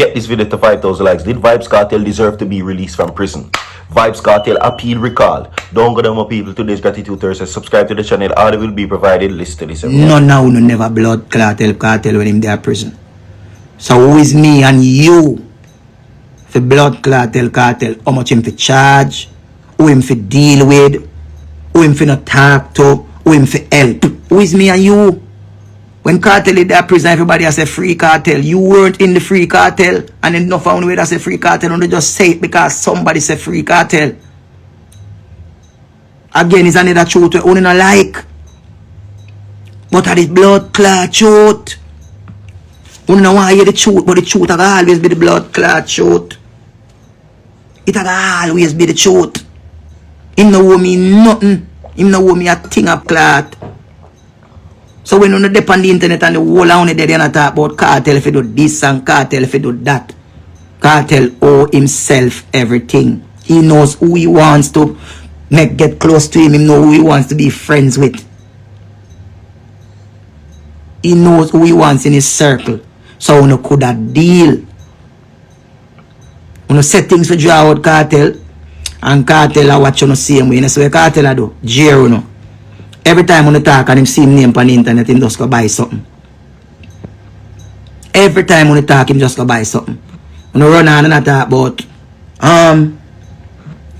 Get this video to 5,000 likes. Did Vybz Kartel deserve to be released from prison? Vybz Kartel appeal recalled. Don't go down, my people. Today's Gratitude Thursday. Subscribe to the channel. Audio will be provided. Listen to this. No, now no never blood cartel when him there prison. So who is me and you for blood cartel? How much him for charge? Who him for deal with? Who him for not talk to? Who him for help? Who is me and you? When cartel is there prison, everybody has a free cartel. You weren't in the free cartel, and then no found way that's a free cartel. And they just say it because somebody said free cartel. Again, it's another truth we only not like. But at this blood clot truth. We don't want to hear the truth, but the truth will always be the blood clot truth. It will always be the truth. Him no owe me nothing. Him no owe me a thing of clot. So when you depend on the internet and the whole on it, they don't talk about cartel if you do this and cartel if you do that. Cartel owe himself everything. He knows who he wants to get close to him. He knows who he wants to be friends with. He knows who he wants in his circle. So when you could that deal. When you set things for draw out cartel, and cartel are watching the same way. So what cartel I do? Jero no. Every time when you talk and him see him name on the internet, him just go buy something. Every time when you talk, him just go buy something. When you run on and I talk about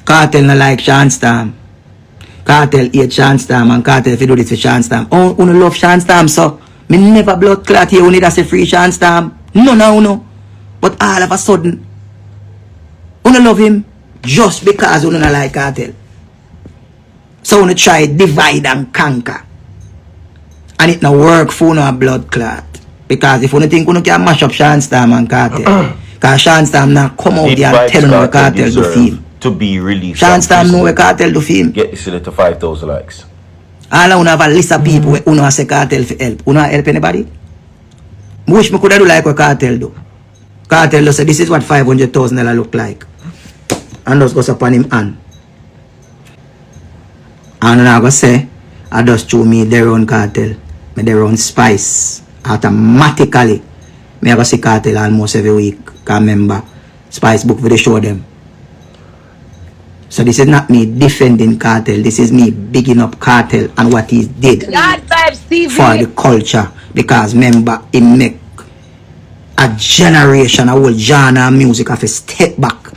cartel no like Shanstam. Cartel hate Shanstam and cartel if you do this for Shanstam. Oh, you love Shanstam, so me never blood clot here when that's a free Shanstam. No. But all of a sudden, you love him just because you don't like cartel. So when you try divide and conquer. And it no work for no blood clot. Because if you think you can mash up Shanstam and cartel, because Shanstam now come out there and tell no cartel do film. To be released. Shanstam know a cartel do film. Get this to 5,000 likes. All I have a list of people who know say cartel for help. You know help anybody? I wish I could do like what cartel do. Cartel do say this is what $500,000 look like. And just goes upon him hand. And I go say, I just show me their own cartel, me their own spice. Automatically, me I go see cartel almost every week. Can remember spice book for the show them. So this is not me defending cartel. This is me bigging up cartel and what he did for the culture. Because remember, he make a generation, a whole genre of music have a step back.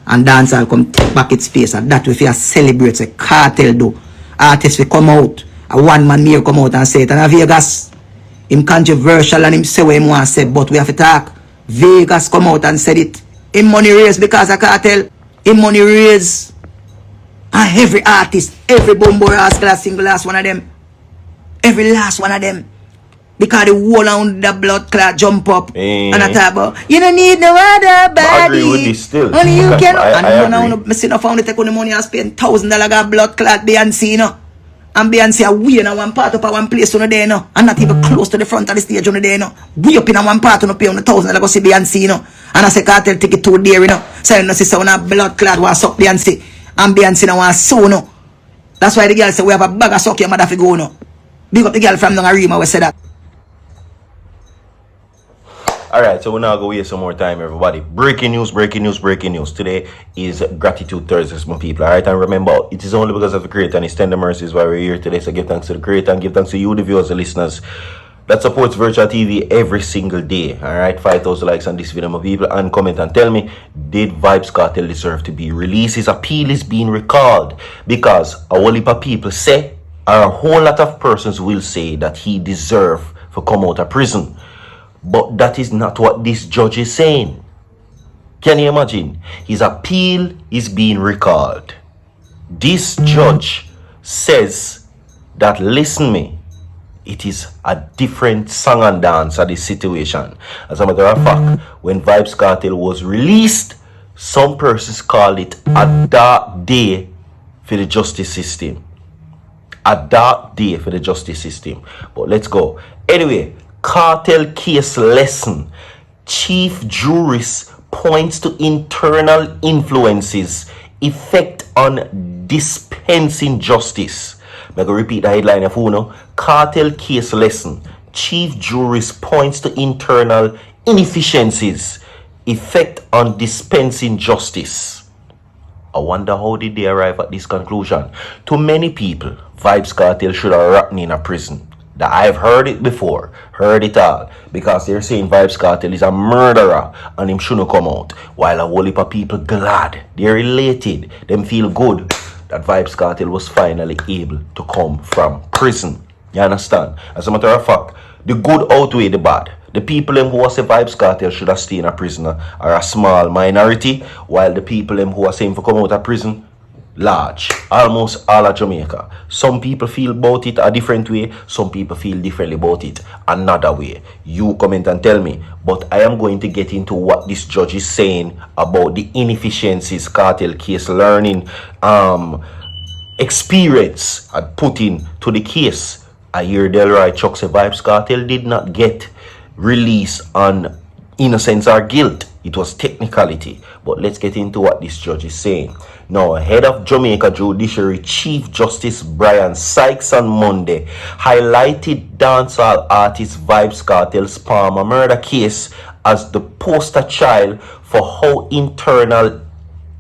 And dancehall come take back its space. And that if you celebrate a cartel do. Artists will come out, a one-man here come out and say it. And a Vegas, him controversial and him say what him want to say, but we have to talk. Vegas come out and said it. Him money raised because of cartel. Him money raised. And every artist, every bumbo class single last one of them. Every last one of them. Because the whole on the blood clot jump up and I talk about, you don't need no other body. I agree with this still. Only you can. I agree. I see no found take on the money and spend $1,000 got blood clot Beyonce, you know. And Beyonce are we in one part up at one place on the day, no. And not even close to the front of the stage on the day, no. We up in a one part on the pay on the $1,000 go see Beyonce, you know. And I say cartel ticket to there, you know. So you know see someone a blood clot want suck Beyonce. And Beyonce no want so no. That's why the girl say we have a bag of suck your mother for go no. Big up the girl from Arima we say that. Alright, so we're now going to waste some more time, everybody. Breaking news. Today is Gratitude Thursdays, my people. Alright, and remember, it is only because of the Creator and His tender mercies why we're here today. So give thanks to the Creator and give thanks to you, the viewers, the listeners that supports Virtual TV every single day. Alright, 5,000 likes on this video, my people. And comment and tell me, did Vybz Kartel deserve to be released? His appeal is being recalled because a whole heap of people say, or a whole lot of persons will say that he deserved to come out of prison. But that is not what this judge is saying. Can you imagine? His appeal is being recalled. This judge says that, listen me, it is a different song and dance at this situation. As a matter of fact, when Vybz Kartel was released, some persons call it a dark day for the justice system. A dark day for the justice system. But let's go. Anyway, cartel case lesson. Chief jurist points to internal influences effect on dispensing justice. I'm going to repeat the headline of Uno. Cartel case lesson. Chief jurist points to internal inefficiencies effect on dispensing justice. I wonder how did they arrive at this conclusion. To many people, Vybz Kartel should have rotten in a prison. That I've heard it before, heard it all, because they're saying Vybz Kartel is a murderer and him shouldn't come out. While a whole heap of people glad, they're elated, them feel good that Vybz Kartel was finally able to come from prison. You understand? As a matter of fact, the good outweigh the bad. The people who are saying Vybz Kartel should have stayed in a prison are a small minority, while the people who are saying for come out of prison, large. Almost all of Jamaica. Some people feel about it a different way, some people feel differently about it another way. You comment and tell me. But I am going to get into what this judge is saying about the inefficiencies Kartel case learning experience had put in to the case. I hear Delroy Chuck say Vybz Kartel did not get release on innocence or guilt. It was technicality. But let's get into what this judge is saying. Now, head of Jamaica Judiciary Chief Justice Brian Sykes on Monday highlighted dancehall artist Vybz Kartel's Palmer murder case as the poster child for how internal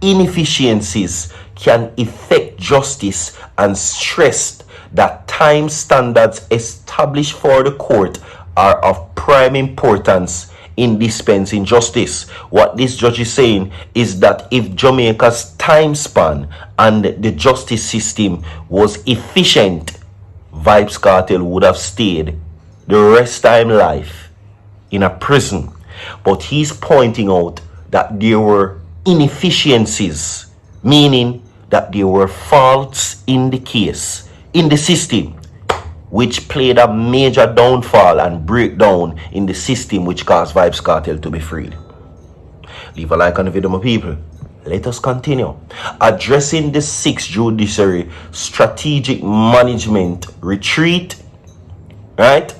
inefficiencies can affect justice and stressed that time standards established for the court are of prime importance in dispensing justice. What this judge is saying is that if Jamaica's time span and the justice system was efficient, Vybz Kartel would have stayed the rest of his life in a prison. But he's pointing out that there were inefficiencies, meaning that there were faults in the case, in the system, which played a major downfall and breakdown in the system which caused Vybz Kartel to be freed. Leave a like on the video, my people. Let us continue. Addressing the 6th Judiciary Strategic Management Retreat, right?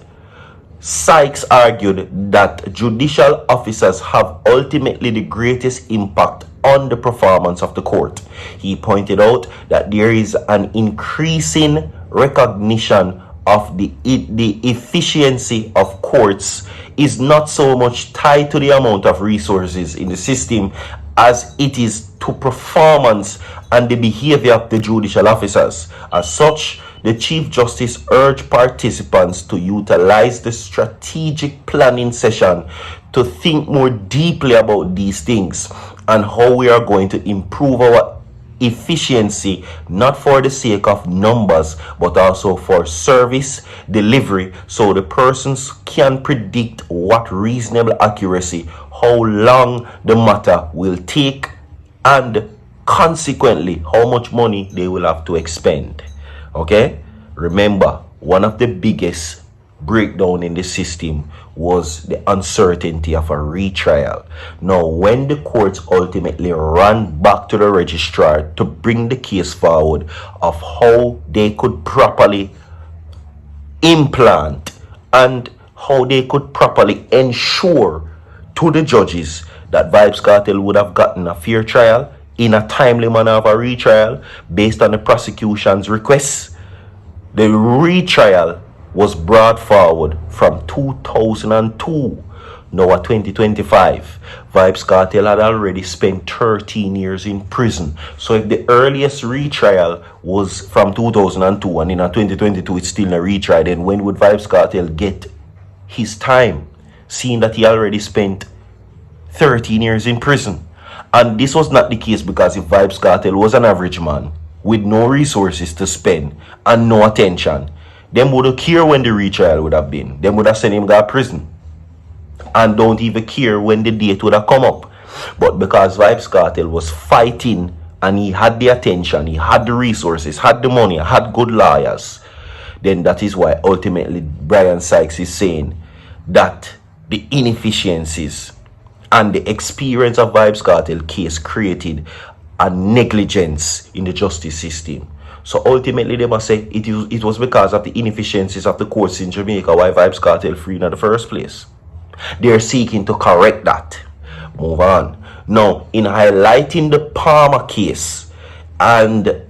Sykes argued that judicial officers have ultimately the greatest impact on the performance of the court. He pointed out that there is an increasing recognition of the efficiency of courts is not so much tied to the amount of resources in the system as it is to performance and the behavior of the judicial officers. As such, the Chief Justice urged participants to utilize the strategic planning session to think more deeply about these things and how we are going to improve our efficiency, not for the sake of numbers but also for service delivery, so the persons can predict what reasonable accuracy how long the matter will take and consequently how much money they will have to expend. Okay, remember, one of the biggest breakdown in the system was the uncertainty of a retrial. Now, when the courts ultimately ran back to the registrar to bring the case forward of how they could properly implant and how they could properly ensure to the judges that Vybz Kartel would have gotten a fair trial in a timely manner of a retrial based on the prosecution's requests, the retrial was brought forward from 2002. Now at 2025, Vybz Kartel had already spent 13 years in prison. So if the earliest retrial was from 2002 and in 2022 it's still a retrial, then when would Vybz Kartel get his time, seeing that he already spent 13 years in prison? And this was not the case because if Vybz Kartel was an average man with no resources to spend and no attention, them would have care when the retrial would have been. Them would have sent him to prison and don't even care when the date would have come up. But because Vybz Kartel was fighting and he had the attention, he had the resources, had the money, had good lawyers, then that is why ultimately Brian Sykes is saying that the inefficiencies and the experience of Vybz Kartel case created a negligence in the justice system. So ultimately they must say it was because of the inefficiencies of the courts in Jamaica why Vybz Kartel freed in the first place. They're seeking to correct that. Move on. Now, in highlighting the Palmer case, and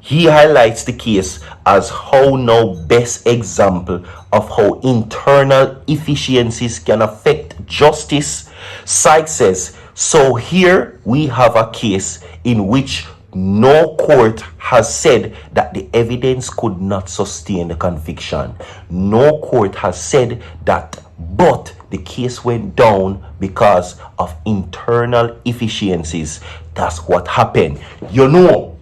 he highlights the case as how now best example of how internal efficiencies can affect justice Sykes says, so here we have a case in which no court has said that the evidence could not sustain the conviction. No court has said that, but the case went down because of internal efficiencies. That's what happened. You know,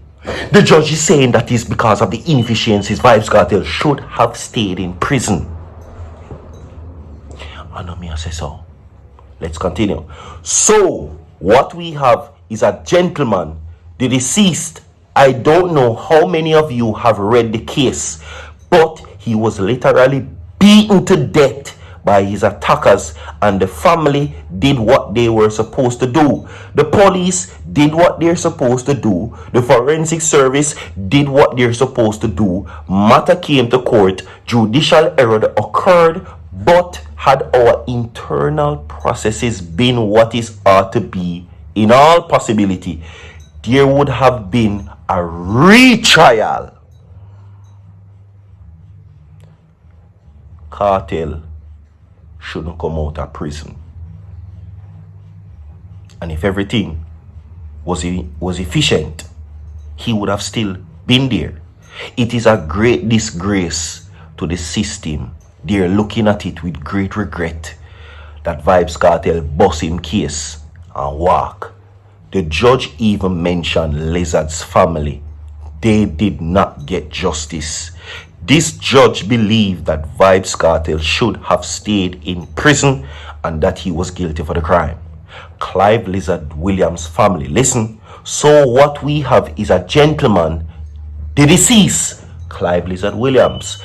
the judge is saying that is because of the inefficiencies. Vybz Kartel should have stayed in prison. I know me, I say so. Let's continue. So, what we have is a gentleman, the deceased. I don't know how many of you have read the case, but he was literally beaten to death by his attackers, and the family did what they were supposed to do. The police did what they're supposed to do. The forensic service did what they're supposed to do. Matter came to court. Judicial error occurred, but had our internal processes been what is ought to be, in all possibility, there would have been a retrial. Kartel shouldn't come out of prison. And if everything was efficient, he would have still been there. It is a great disgrace to the system. They're looking at it with great regret that Vybz Kartel bust him case and walk. The judge even mentioned Lizard's family. They did not get justice. This judge believed that Vybz Kartel should have stayed in prison and that he was guilty for the crime. Clive Lizard Williams' family. Listen, so what we have is a gentleman, the deceased, Clive Lizard Williams.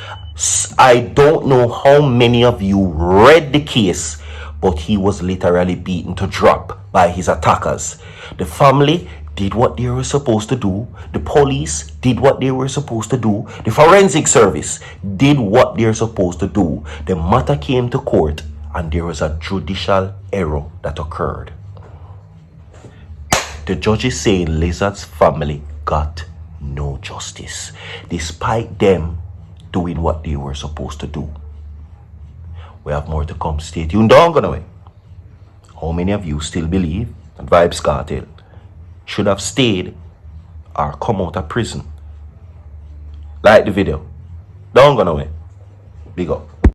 I don't know how many of you read the case, but he was literally beaten to drop by his attackers. The family did what they were supposed to do. The police did what they were supposed to do. The forensic service did what they're supposed to do. The matter came to court and there was a judicial error that occurred. The judge is saying Lizard's family got no justice, despite them doing what they were supposed to do. We have more to come. Stay tuned. Don't go away. How many of you still believe that Vybz Kartel should have stayed or come out of prison? Like the video. Don't go away. Big up.